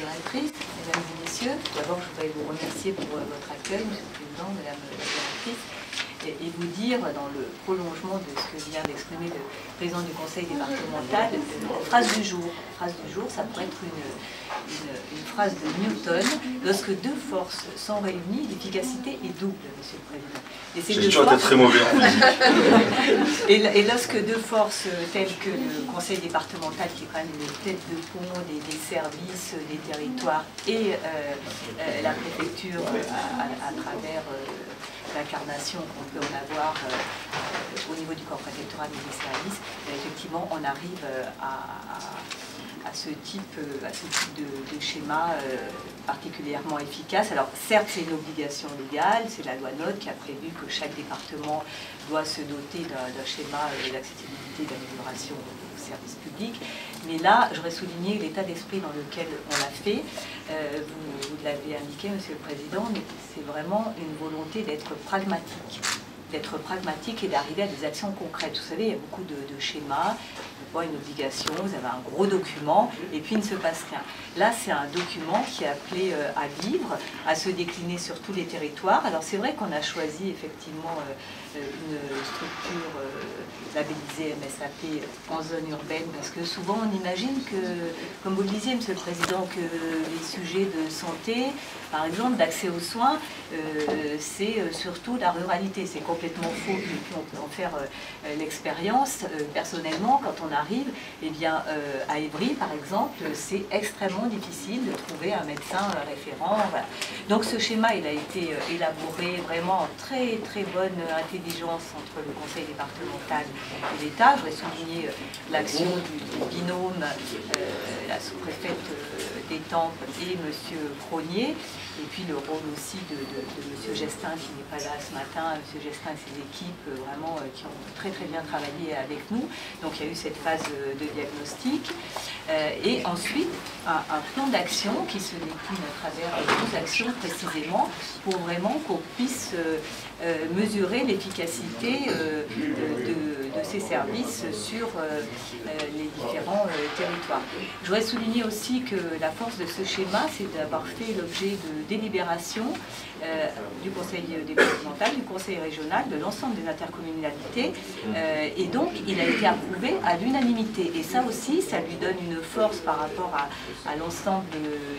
directrice, mesdames et messieurs. D'abord, je voudrais vous remercier pour votre accueil, monsieur le président, madame la directrice, et vous dire, dans le prolongement de ce que vient d'exprimer le président du conseil départemental, la phrase du jour. La phrase du jour, ça pourrait être une phrase de Newton. Lorsque deux forces sont réunies, l'efficacité est double, monsieur le président. J'ai toujours été très mauvais en physique. Et lorsque deux forces telles que le conseil départemental, qui est quand même une tête de pont des services, des territoires, et la préfecture à travers l'incarnation qu'on peut en avoir au niveau du corps préfectoral et des services, effectivement, on arrive à ce type de schéma particulièrement efficace. Alors certes, c'est une obligation légale, c'est la loi NOTE qui a prévu que chaque département doit se doter d'un schéma d'accessibilité et d'amélioration au service public. Mais là, j'aurais souligné l'état d'esprit dans lequel on l'a fait. Vous l'avez indiqué, monsieur le président, mais c'est vraiment une volonté d'être pragmatique et d'arriver à des actions concrètes. Vous savez, il y a beaucoup de schémas, une obligation, vous avez un gros document, et puis il ne se passe rien. Là, c'est un document qui est appelé à vivre, à se décliner sur tous les territoires. Alors c'est vrai qu'on a choisi effectivement une structure labellisée MSAP en zone urbaine, parce que souvent on imagine que, comme vous le disiez, monsieur le président, que les sujets de santé, par exemple d'accès aux soins, c'est surtout la ruralité. C'est complètement faux, et puis on peut en faire l'expérience. Personnellement, quand on arrive, eh bien, à Évry, par exemple, c'est extrêmement difficile de trouver un médecin référent. Voilà. Donc ce schéma, il a été élaboré vraiment en très très bonne intelligence entre le conseil départemental et l'État. Je voudrais souligner l'action du binôme, la sous-préfète d'Étampes et monsieur Cronier, et puis le rôle aussi de monsieur Gestin, qui n'est pas là ce matin, monsieur Gestin et ses équipes, vraiment, qui ont très très bien travaillé avec nous. Donc il y a eu cette phase de diagnostic, et ensuite un plan d'action qui se décline à travers 12 actions précisément, pour vraiment qu'on puisse mesurer l'efficacité de ces services sur les différents territoires. Je voudrais souligner aussi que la force de ce schéma, c'est d'avoir fait l'objet de délibérations du conseil départemental, du conseil régional, de l'ensemble des intercommunalités, et donc il a été approuvé à l'unanimité. Et ça aussi, ça lui donne une force par rapport à l'ensemble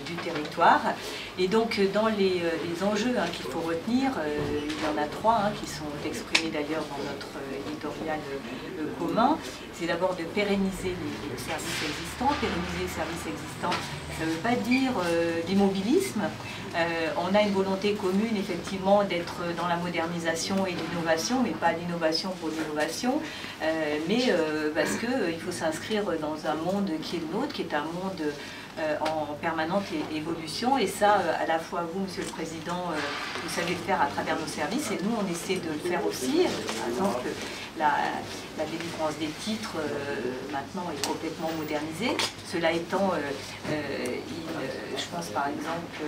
du territoire. Et donc dans les enjeux qu'il faut retenir, il y en a 3 qui sont exprimés d'ailleurs dans notre éditorial commun. C'est d'abord de pérenniser les services existants. Pérenniser les services existants, ça ne veut pas dire d'immobilisme. On a une volonté commune, effectivement, d'être dans la modernisation et l'innovation, mais pas l'innovation pour l'innovation, mais parce qu'il faut s'inscrire dans un monde qui est le nôtre, qui est un monde en permanente évolution, et ça, à la fois vous, monsieur le président, vous savez le faire à travers nos services, et nous, on essaie de le faire aussi. Par exemple, la délivrance des titres maintenant est complètement modernisée. Cela étant, je pense par exemple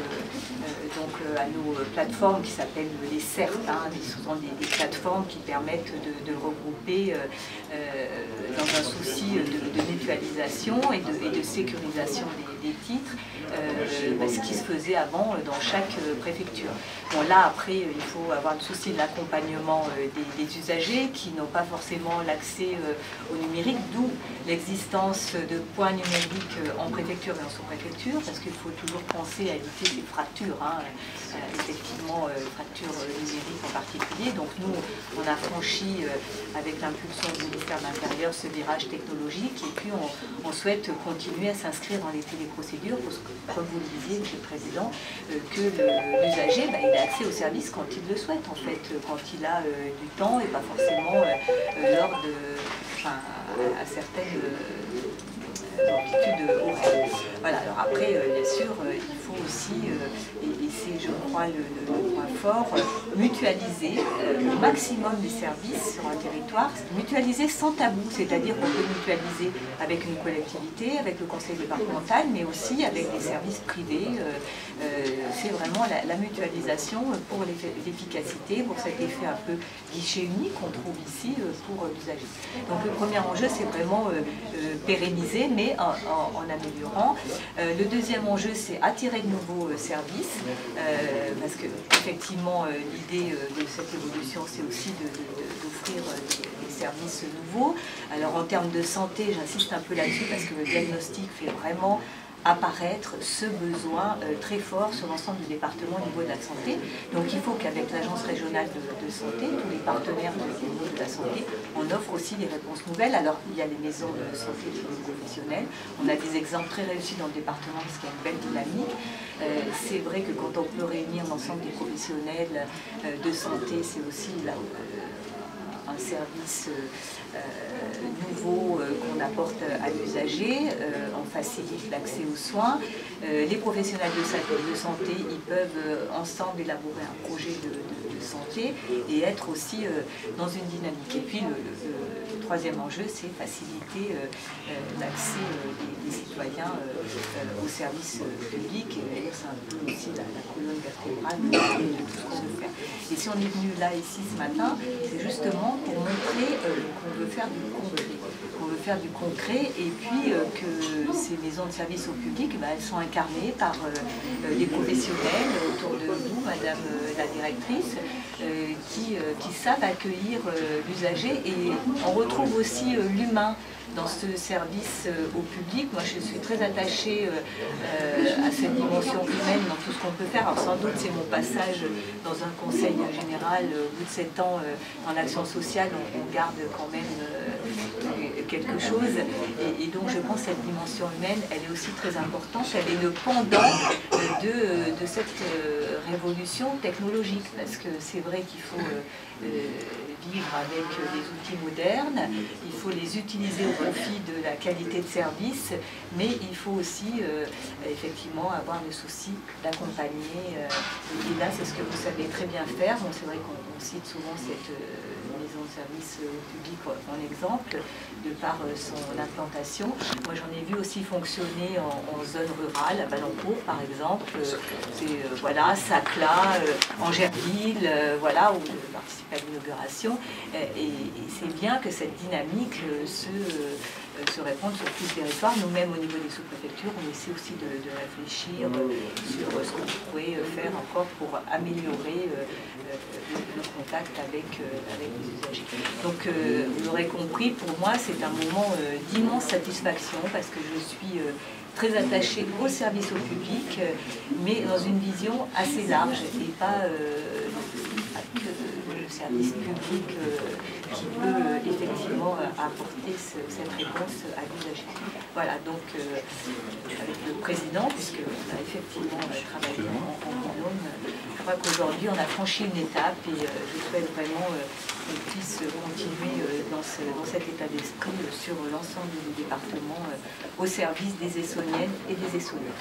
à nos plateformes qui s'appellent les CERT, souvent des plateformes qui permettent de regrouper dans un souci de mutualisation et de sécurisation des titres, ce qui se faisait avant dans chaque préfecture. Bon, là, après, il faut avoir le souci de l'accompagnement des usagers qui n'ont pas forcément l'accès au numérique, d'où l'existence de points numériques en préfecture et en sous-préfecture, parce qu'il faut toujours penser à éviter ces fractures, effectivement, fractures numériques en particulier. Donc nous, on a franchi, avec l'impulsion du ministère de l'Intérieur, ce virage technologique, et puis on souhaite continuer à s'inscrire dans les téléprocédures, parce que, comme vous le disiez, monsieur le président, que l'usager, il a accès au service quand il le souhaite, en fait, quand il a du temps, et pas forcément lors à certaines amplitudes horaires. Voilà, alors après, bien sûr, il faut aussi, et c'est je crois le point fort, mutualiser au maximum les services sur un territoire, mutualiser sans tabou, c'est-à-dire qu'on peut mutualiser avec une collectivité, avec le conseil départemental, mais aussi avec des services privés. C'est vraiment la mutualisation pour l'efficacité, pour cet effet un peu guichet unique qu'on trouve ici pour l'usager. Donc le premier enjeu, c'est vraiment pérenniser, mais en améliorant. Le deuxième enjeu, c'est attirer de nouveaux services, parce que effectivement, l'idée de cette évolution, c'est aussi d'offrir des services nouveaux. Alors en termes de santé, j'insiste un peu là-dessus, parce que le diagnostic fait vraiment apparaître ce besoin très fort sur l'ensemble du département au niveau de la santé. Donc il faut qu'avec l'Agence régionale de santé, tous les partenaires au niveau de la santé, on offre aussi des réponses nouvelles. Alors il y a les maisons de santé des professionnels, on a des exemples très réussis dans le département parce qu'il y a une belle dynamique. C'est vrai que quand on peut réunir l'ensemble des professionnels de santé, c'est aussi là un service nouveau qu'on apporte à l'usager, on facilite l'accès aux soins. Les professionnels de santé, ils peuvent ensemble élaborer un projet de santé et être aussi dans une dynamique. Et puis le troisième enjeu, c'est faciliter l'accès des citoyens aux services publics. Et c'est un peu aussi la colonne vertébrale de tout ce qu'on veut faire. Et si on est venu là, ici, ce matin, c'est justement pour montrer qu'on veut faire du concret. On veut faire du concret et puis que ces maisons de service au public, elles sont incarnées par des professionnels autour de nous, Madame la directrice, qui savent accueillir l'usager, et on retrouve aussi l'humain dans ce service au public. Moi, je suis très attachée à cette dimension humaine dans tout ce qu'on peut faire. Alors, sans doute, c'est mon passage dans un conseil général. Au bout de 7 ans en action sociale, on garde quand même quelque chose. Et donc, je pense que cette dimension humaine, elle est aussi très importante. Elle est le pendant de cette révolution technologique. Parce que c'est vrai qu'il faut vivre avec des outils modernes, il faut les utiliser au profit de la qualité de service, mais il faut aussi effectivement avoir le souci d'accompagner. Et là, c'est ce que vous savez très bien faire. Bon, c'est vrai qu'on cite souvent cette maison de service public en exemple, de par son implantation. Moi, j'en ai vu aussi fonctionner en zone rurale, à Ballancourt par exemple, voilà, Sacla, Angerville, voilà, où je participe à l'inauguration. Et c'est bien que cette dynamique se répande sur tout le territoire. Nous-mêmes, au niveau des sous-préfectures, on essaie aussi de réfléchir sur ce qu'on pourrait faire encore pour améliorer le contact avec les usagers. Donc, vous l'aurez compris, pour moi, c'est un moment d'immense satisfaction parce que je suis très attachée au service au public, mais dans une vision assez large et pas que le service public qui peut effectivement apporter cette réponse à l'usager. Voilà, donc avec le président, puisqu'on a effectivement travaillé en binôme, je crois qu'aujourd'hui on a franchi une étape et je souhaite vraiment qu'on puisse continuer dans cet état d'esprit sur l'ensemble du département au service des Essonniennes et des Essonniens.